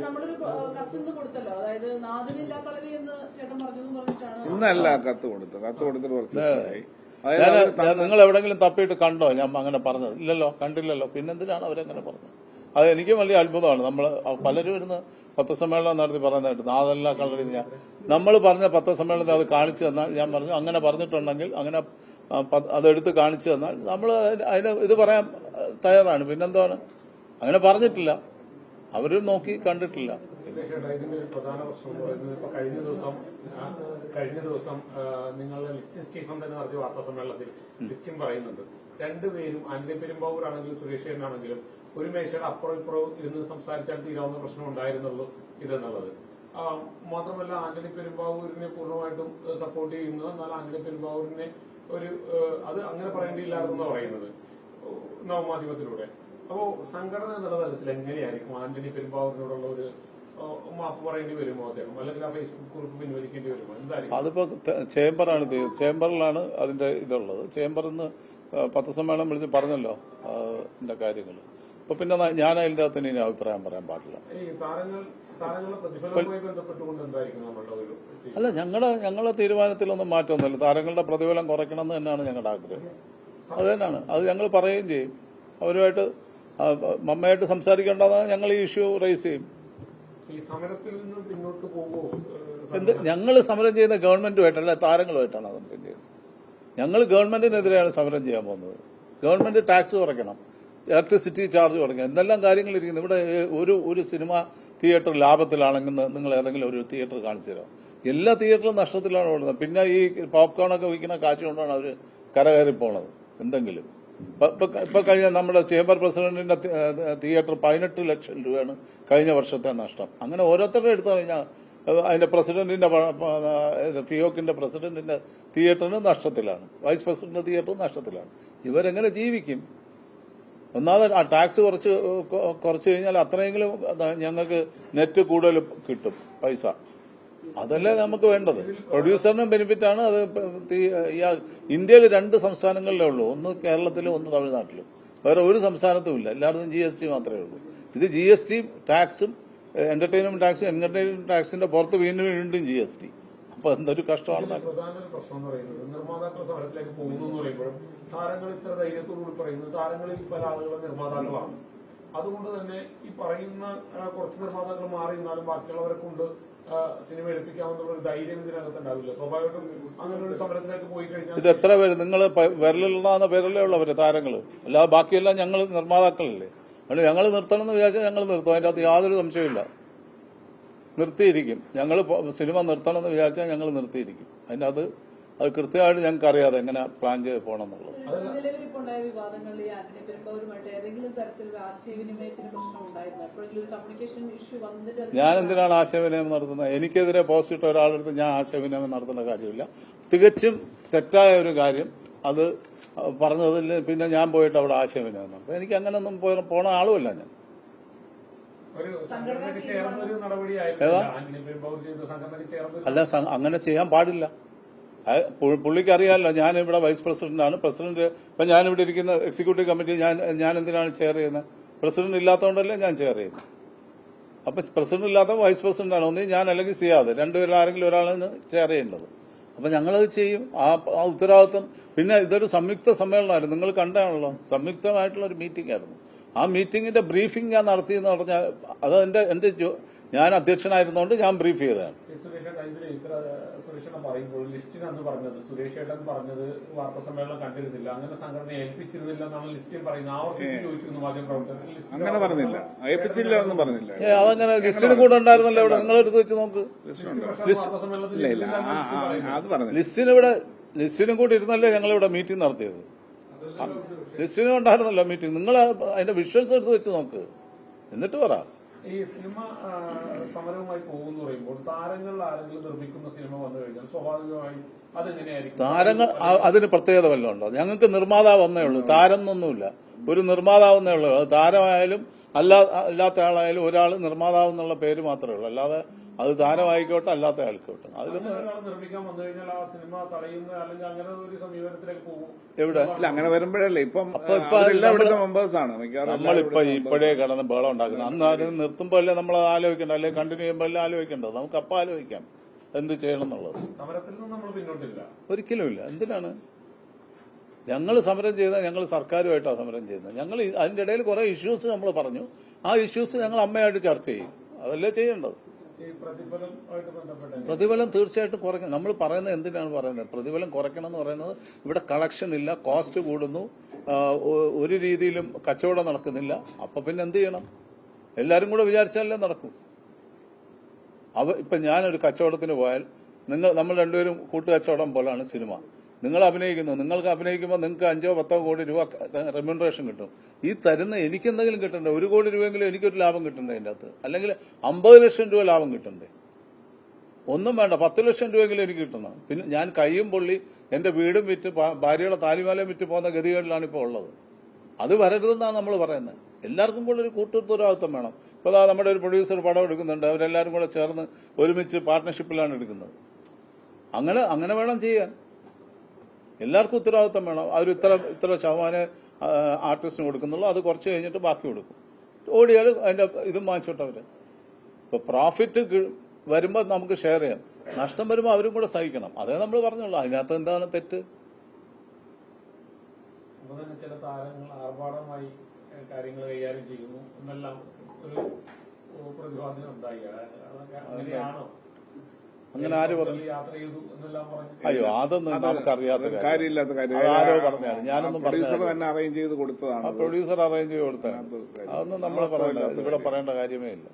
നമ്മളൊരു കത്തിന്ന് കൊടുത്തല്ലോ, അതായത് നാദിനില്ലാ കളരി എന്ന് ചേട്ടൻ പറഞ്ഞിട്ടാണ്. ഇന്നല്ല കത്ത് കൊടുത്തിട്ട് കുറച്ച് ദിവസമായി. നിങ്ങൾ എവിടെങ്കിലും തപ്പിയിട്ട് കണ്ടോ ഞാൻ അങ്ങനെ പറഞ്ഞത്? ഇല്ലല്ലോ, കണ്ടില്ലല്ലോ. പിന്നെന്തിനാണ് അവരെങ്ങനെ പറഞ്ഞത്? അത് എനിക്ക് വലിയ അത്ഭുതമാണ്. നമ്മൾ പലരും ഇരുന്ന് പത്രസമ്മേളനം നടത്തി പറയുന്നതായിട്ട് നാദല്ല കളറി. നമ്മൾ പറഞ്ഞ പത്രസമ്മേളനത്തിൽ അത് കാണിച്ചു തന്നാൽ, ഞാൻ പറഞ്ഞു അങ്ങനെ പറഞ്ഞിട്ടുണ്ടെങ്കിൽ അങ്ങനെ അതെടുത്ത് കാണിച്ചു തന്നാൽ നമ്മൾ അതിന് ഇത് പറയാൻ തയ്യാറാണ്. പിന്നെന്താണ്? അങ്ങനെ പറഞ്ഞിട്ടില്ല, അവരും നോക്കി കണ്ടിട്ടില്ല. ഇതിന്റെ ഒരു പ്രധാന പ്രശ്നം എന്ന് പറയുന്നത് ഇപ്പൊ കഴിഞ്ഞ ദിവസം നിങ്ങളുടെ ലിസ്റ്റിൻ സ്റ്റീഫൻ തന്നെ നടത്തിയ വാർത്താ സമ്മേളനത്തിൽ ലിസ്റ്റിൻ പറയുന്നുണ്ട്, രണ്ടുപേരും ആന്റണി പെരുമ്പാവൂർ ആണെങ്കിലും സുരേഷ് ആണെങ്കിലും ഒരു മേശയുടെ അപ്പുറം ഇപ്പുറവും ഇരുന്ന് സംസാരിച്ചാൽ തീരാവുന്ന പ്രശ്നം ഉണ്ടായിരുന്നുള്ളൂ ഇതെന്നുള്ളത്. മാത്രമല്ല ആന്റണി പെരുമ്പാവൂരിനെ പൂർണ്ണമായിട്ടും സപ്പോർട്ട് ചെയ്യുന്നു, എന്നാൽ ആന്റണി പെരുമ്പാവൂരിനെ അത് അങ്ങനെ പറയേണ്ടിയില്ലായിരുന്നു പറയുന്നത് നവമാധ്യമത്തിലൂടെ. അപ്പോ സംഘടന എന്നുള്ള തലത്തിൽ എങ്ങനെയായിരിക്കും ആന്റണി പെരുമ്പാവൂരിനോടുള്ള ഒരു മാപ്പ് പറയേണ്ടി വരുമോ അദ്ദേഹം, അല്ലെങ്കിൽ ആ ഫേസ്ബുക്ക് കുറിപ്പ് പിൻവലിക്കേണ്ടി വരുമോ, എന്തായിരിക്കും? അതിപ്പോ ചേംബറാണ്, ചേംബറിലാണ് അതിന്റെ ഇതുള്ളത്. ചേംബറിൽ നിന്ന് പത്രസമ്മേളനം വിളിച്ച് പറഞ്ഞല്ലോ എന്റെ കാര്യങ്ങൾ. അപ്പൊ പിന്നെ ഞാൻ അതിന്റെ അകത്ത് ഇനി അഭിപ്രായം പറയാൻ പാടില്ല. അല്ല, ഞങ്ങളുടെ തീരുമാനത്തിലൊന്നും മാറ്റമൊന്നുമില്ല. താരങ്ങളുടെ പ്രതിഫലം കുറയ്ക്കണം എന്ന് തന്നെയാണ് ഞങ്ങളുടെ ആഗ്രഹം. അത് തന്നെയാണ്, അത് ഞങ്ങൾ പറയുകയും ചെയ്യും. അവരുമായിട്ട് മമ്മയായിട്ട് സംസാരിക്കേണ്ടതാണ്. ഞങ്ങൾ ഈ ഇഷ്യൂ റേസ് ചെയ്യും. ഞങ്ങൾ സമരം ചെയ്യുന്ന ഗവൺമെന്റുമായിട്ടല്ല, താരങ്ങളുമായിട്ടാണ് സമരം ചെയ്യുന്നത്. ഞങ്ങൾ ഗവൺമെന്റിനെതിരെയാണ് സമരം ചെയ്യാൻ പോകുന്നത്. ഗവൺമെന്റ് ടാക്സ് കുറയ്ക്കണം, ഇലക്ട്രിസിറ്റി ചാർജ് കുറയ്ക്കണം, എന്തെല്ലാം കാര്യങ്ങൾ ഇരിക്കുന്നു. ഇവിടെ ഒരു സിനിമ തിയേറ്റർ ലാഭത്തിലാണെങ്കിൽ നിങ്ങൾ ഏതെങ്കിലും ഒരു തിയേറ്റർ കാണിച്ചു തരാം. എല്ലാ തിയേറ്ററും നഷ്ടത്തിലാണ് ഓടുന്നത്. പിന്നെ ഈ പോപ്കോണൊക്കെ വിൽക്കുന്ന കാശ് കൊണ്ടാണ് അവർ കരകയറി പോണത്. എന്തെങ്കിലും ഇപ്പൊ കഴിഞ്ഞ നമ്മുടെ ചേംബർ പ്രസിഡന്റിന്റെ തിയേറ്റർ 18 ലക്ഷം രൂപയാണ് കഴിഞ്ഞ വർഷത്തെ നഷ്ടം. അങ്ങനെ ഓരോരുത്തരുടെ എടുത്തു കഴിഞ്ഞാൽ അതിന്റെ പ്രസിഡന്റിന്റെ ഫിയോക്കിന്റെ പ്രസിഡന്റിന്റെ തിയേറ്ററിന് നഷ്ടത്തിലാണ്, വൈസ് പ്രസിഡന്റ് തിയേറ്റർ നഷ്ടത്തിലാണ്. ഇവരെങ്ങനെ ജീവിക്കും? ഒന്നാമത് ആ ടാക്സ് കുറച്ച് കഴിഞ്ഞാൽ അത്രയെങ്കിലും ഞങ്ങൾക്ക് നെറ്റ് കൂടുതൽ കിട്ടും പൈസ. അതല്ലേ നമുക്ക് വേണ്ടത്. പ്രൊഡ്യൂസറിനും ബെനിഫിറ്റാണ് അത്. ഇന്ത്യയിൽ 2 സംസ്ഥാനങ്ങളിലേ ഉള്ളൂ, ഒന്ന് കേരളത്തിലും ഒന്ന് തമിഴ്നാട്ടിലും. വേറെ ഒരു സംസ്ഥാനത്തും ഇല്ല. എല്ലായിടത്തും GST മാത്രമേ ഉള്ളൂ. ഇത് GST ടാക്സും എന്റർടൈൻമെന്റ് ടാക്സിന്റെ പുറത്ത് വീണ്ടും GST. അപ്പൊ എന്തൊരു കഷ്ടമാണ്. പ്രധാന പ്രശ്നം എന്ന് പറയുന്നത് നിർമ്മാതാക്കൾ സമരത്തിലേക്ക് പോകുന്നു എന്ന് പറയുമ്പോഴും താരങ്ങൾ ഇത്ര ധൈര്യത്തോടുകൂടി പറയുന്നത് താരങ്ങളിൽ പല ആളുകളും നിർമ്മാതാക്കളാണ്. അതുകൊണ്ട് തന്നെ ഈ പറയുന്ന കുറച്ച് നിർമ്മാതാക്കൾ മാറി നിന്നാലും ബാക്കിയുള്ളവരെ കൊണ്ട് സിനിമ എടുപ്പിക്കാമെന്നുള്ള ഒരു ധൈര്യം ഇതിനകത്ത് ഉണ്ടാവില്ല. സ്വാഭാവികമായിട്ടും അങ്ങനെ ഒരു സമരത്തിലേക്ക് പോയി കഴിഞ്ഞാൽ ഇത് എത്ര പേര് നിങ്ങൾ വിരലിലുണ്ടാകുന്ന പേരല്ലേ ഉള്ളവര് താരങ്ങള്, അല്ലാതെ ബാക്കിയെല്ലാം ഞങ്ങൾ നിർമ്മാതാക്കളല്ലേ. അതുകൊണ്ട് ഞങ്ങൾ നിർത്തണമെന്ന് വിചാരിച്ചാൽ ഞങ്ങൾ നിർത്തും. അതിന്റെ അകത്ത് യാതൊരു സംശയമില്ല, നിർത്തിയിരിക്കും. ഞങ്ങൾ സിനിമ നിർത്തണമെന്ന് വിചാരിച്ചാൽ ഞങ്ങൾ നിർത്തിയിരിക്കും. അതിന്റെ അത് കൃത്യമായിട്ട് ഞങ്ങൾക്ക് അറിയാതെ എങ്ങനെ പ്ലാൻ ചെയ്ത് പോകണം എന്നുള്ളത്. ഞാൻ എന്തിനാണ് ആശയവിനിമയം നടത്തുന്നത്? എനിക്കെതിരെ പോസ്റ്റ് ഇട്ട ഒരാളെടുത്ത് ഞാൻ ആശയവിനിമയം നടത്തേണ്ട കാര്യമില്ല. തികച്ചും തെറ്റായ ഒരു കാര്യം അത് പറഞ്ഞതിൽ പിന്നെ ഞാൻ പോയിട്ട് അവിടെ ആശയവിനിമയം നടത്തും. എനിക്ക് അങ്ങനെയൊന്നും പോണ ആളുമല്ല ഞാൻ. അല്ല, അങ്ങനെ ചെയ്യാൻ പാടില്ല. പുള്ളിക്ക് അറിയാമല്ലോ ഞാനിവിടെ വൈസ് പ്രസിഡന്റാണ്. പ്രസിഡന്റ് ഇപ്പൊ ഞാനിവിടെ ഇരിക്കുന്ന എക്സിക്യൂട്ടീവ് കമ്മിറ്റി ഞാൻ എന്തിനാണ് ചെയർ ചെയ്യുന്നത്? പ്രസിഡന്റ് ഇല്ലാത്തതുകൊണ്ടല്ലേ ഞാൻ ചെയർ ചെയ്യുന്നത്. അപ്പൊ പ്രസിഡന്റ് ഇല്ലാത്ത വൈസ് പ്രസിഡന്റാണ് ഒന്നേ ഞാൻ, അല്ലെങ്കിൽ ചെയ്യാതെ രണ്ടുപേരിൽ ആരെങ്കിലും ഒരാളാണ് ചെയർ ചെയ്യേണ്ടത്. അപ്പൊ ഞങ്ങളത് ചെയ്യും. ആ ഉത്തരവാദിത്വം. പിന്നെ ഇതൊരു സംയുക്ത സമ്മേളനമായിരുന്നു, നിങ്ങൾ കണ്ടാണല്ലോ. സംയുക്തമായിട്ടുള്ള ഒരു മീറ്റിംഗ് ആയിരുന്നു. ആ മീറ്റിംഗിന്റെ ബ്രീഫിംഗ് ഞാൻ നടത്തിയെന്ന് പറഞ്ഞാൽ അത് എന്റെ ഞാൻ അധ്യക്ഷനായിരുന്നോണ്ട് ഞാൻ ബ്രീഫ് ചെയ്തതാണ്. പറയുമ്പോൾ ലിസ്റ്റിനന്ന് പറഞ്ഞത് സുരേഷ് ഏട്ടൻ പറഞ്ഞത് വാർത്താ സമ്മേളനം കണ്ടിരുന്നില്ല, അങ്ങനെ സംഘടന ഏൽപ്പിച്ചിരുന്നില്ല എന്നാണ് ലിസ്റ്റിൽ പറയുന്നത്. ആവർത്തിച്ച് ചോദിച്ചിരുന്നു മാധ്യമപ്രവർത്തകർ. അങ്ങനെ പറഞ്ഞില്ല, ഏൽപ്പിച്ചില്ല ഒന്നും പറഞ്ഞില്ല. അതങ്ങനെ ലിസ്റ്റിന് കൂടെ ഉണ്ടായിരുന്നല്ലോ ഇവിടെ. നിങ്ങളെടുത്ത് വെച്ച് നോക്ക്. ലിസ്റ്റിനും കൂടി ഇരുന്നല്ലേ ഞങ്ങളിവിടെ മീറ്റിംഗ് നടത്തിയത്. ലിസ്റ്റിനും ഉണ്ടായിരുന്നല്ലോ മീറ്റിംഗ്. നിങ്ങൾ അതിന്റെ വിഷ്വൽസ് എടുത്ത് വെച്ച് നോക്ക്, എന്നിട്ട് പറ. ഈ സിനിമ സമരവുമായി പോകുന്നു പറയുമ്പോൾ താരങ്ങൾ ആരെങ്കിലും നിർമ്മിക്കുന്ന സിനിമ വന്നു കഴിഞ്ഞാൽ സ്വാഭാവികമായി അതെങ്ങനെയായിരിക്കും? താരങ്ങൾ അതിന് പ്രത്യേകത വല്ലതും ഉണ്ടോ? ഞങ്ങൾക്ക് നിർമ്മാതാവ് ഒന്നേ ഉള്ളൂ, താരം എന്നൊന്നുമില്ല. ഒരു നിർമ്മാതാവെന്നേ ഉള്ളൂ. അത് താരമായാലും അല്ലാത്ത ആളായാലും ഒരാൾ നിർമ്മാതാവ് എന്നുള്ള പേര് മാത്രമേ ഉള്ളൂ. അല്ലാതെ അത് താരമായിക്കോട്ടെ അല്ലാത്ത ആൾക്കോട്ടെ അതിലൊന്നും ഒരാൾ നിർമ്മിക്കാൻ വന്നു കഴിഞ്ഞാൽ ആ സിനിമ തടയുന്ന അല്ലെങ്കിൽ അങ്ങനെ ഒരു സമീപനത്തിലേക്ക് പോകും. എവിടെ അല്ല അങ്ങനെ വരുമ്പോഴല്ലേ ഇപ്പം ഇപ്പൊ അവരെല്ലാം ഇവിടുത്തെ മെമ്പേഴ്സ് ആണ് മിക്കവാറും നമ്മളിപ്പോ ഇപ്പോഴേ കിടന്ന് ബഹളം ഉണ്ടാക്കുന്നത് അന്ന് ആരും നിർത്തുമ്പോ അല്ലേ നമ്മൾ ആലോചിക്കേണ്ട അല്ലെങ്കിൽ കണ്ടിന്യൂ ചെയ്യുമ്പോൾ അല്ലേ ആലോചിക്കേണ്ടത്. നമുക്ക് അപ്പം ആലോചിക്കാം എന്ത് ചെയ്യണം എന്നുള്ളത്. സമരത്തിൽ നിന്ന് നമ്മൾ പിന്നോട്ടില്ല, ഒരിക്കലുമില്ല. എന്തിനാണ് ഞങ്ങൾ സമരം ചെയ്താൽ ഞങ്ങൾ സർക്കാരുമായിട്ടാണ് സമരം ചെയ്യുന്നത്. ഞങ്ങൾ അതിന്റെ ഇടയിൽ കുറെ ഇഷ്യൂസ് നമ്മൾ പറഞ്ഞു. ആ ഇഷ്യൂസ് ഞങ്ങൾ അമ്മയായിട്ട് ചർച്ച ചെയ്യും. അതല്ലേ ചെയ്യേണ്ടത്. ഈ പ്രതിഫലമായിട്ട് ബന്ധപ്പെട്ട പ്രതിഫലം തീർച്ചയായിട്ടും കുറയ്ക്കണം. നമ്മൾ പറയുന്നത് എന്തിനാണ് പറയുന്നത്? പ്രതിഫലം കുറയ്ക്കണം എന്ന് പറയുന്നത് ഇവിടെ കളക്ഷൻ ഇല്ല, കോസ്റ്റ് കൂടുന്നു, ഒരു രീതിയിലും കച്ചവടം നടക്കുന്നില്ല. അപ്പൊ പിന്നെ എന്ത് ചെയ്യണം? എല്ലാരും കൂടെ വിചാരിച്ചാലേ നടക്കും. ഇപ്പൊ ഞാനൊരു കച്ചവടത്തിന് പോയാൽ നമ്മൾ രണ്ടുപേരും കൂട്ടുകച്ചവടം പോലാണ് സിനിമ. നിങ്ങൾ അഭിനയിക്കുന്നു, നിങ്ങൾക്ക് അഭിനയിക്കുമ്പോൾ നിങ്ങൾക്ക് 5-10 കോടി രൂപ റെമ്യൂണറേഷൻ കിട്ടും. ഈ തരുന്ന എനിക്ക് എന്തെങ്കിലും കിട്ടണ്ടേ? 1 കോടി രൂപയെങ്കിലും എനിക്കൊരു ലാഭം കിട്ടണ്ടേ അതിന്റെ അകത്ത്? അല്ലെങ്കിൽ 50 ലക്ഷം രൂപ ലാഭം കിട്ടണ്ടേ? ഒന്നും വേണ്ട, 10 ലക്ഷം രൂപയെങ്കിലും എനിക്ക് കിട്ടണം. പിന്നെ ഞാൻ കയ്യും പൊള്ളി എന്റെ വീടും വിറ്റ് ഭാര്യയുടെ താലിമാലയും വിറ്റ് പോകുന്ന ഗതികേടിലാണ് ഇപ്പോൾ ഉള്ളത്. അത് വരരുതെന്നാണ് നമ്മൾ പറയുന്നത്. എല്ലാവർക്കും കൂടെ ഒരു കൂട്ടുത്തരവാദിത്വം വേണം. ഇപ്പൊ നമ്മുടെ ഒരു പ്രൊഡ്യൂസർ പടം എടുക്കുന്നുണ്ട്, അവരെല്ലാരും കൂടെ ചേർന്ന് ഒരുമിച്ച് പാർട്ട്ണർഷിപ്പിലാണ് എടുക്കുന്നത്. അങ്ങനെ വേണം ചെയ്യാൻ. എല്ലാവർക്കും ഉത്തരവാദിത്വം വേണം. അവർ ഇത്ര ശതമാനം ആർട്ടിസ്റ്റിന് കൊടുക്കുന്നുള്ളൂ, അത് കുറച്ച് കഴിഞ്ഞിട്ട് ബാക്കി കൊടുക്കും. ഓടിയാൽ അതിന്റെ ഇതും വാങ്ങിച്ചോട്ടെ അവര്. ഇപ്പൊ പ്രോഫിറ്റ് വരുമ്പോൾ നമുക്ക് ഷെയർ ചെയ്യാം, നഷ്ടം വരുമ്പോൾ അവരും കൂടെ സഹിക്കണം. അതേ നമ്മൾ പറഞ്ഞുള്ളൂ. അതിനകത്ത് എന്താണ് തെറ്റ്? അപ്പൊ തന്നെ ചില താരങ്ങൾ ആർഭാടമായി കാര്യങ്ങൾ കൈകാര്യം ചെയ്യുന്നു എന്നെല്ലാം ഒരു പ്രതിപാദനം ഉണ്ടായി. അതൊക്കെ അങ്ങനെയാണോ? അങ്ങനെ ആര് പറഞ്ഞു? യാത്ര ചെയ്തു എന്നെല്ലാം പറഞ്ഞു. അയ്യോ, അതൊന്നും നമുക്കറിയാത്ത കാര്യമില്ലാത്ത കാര്യം. ആരോ പറഞ്ഞാണ്, ഞാനൊന്നും പ്രൊഡ്യൂസർ തന്നെ അറേഞ്ച് ചെയ്ത് കൊടുത്തതാണ്. പ്രൊഡ്യൂസർ അറേഞ്ച് ചെയ്ത് കൊടുത്താണ്. അതൊന്നും നമ്മൾ പറയേണ്ട, ഇവിടെ പറയേണ്ട കാര്യമേ ഇല്ല.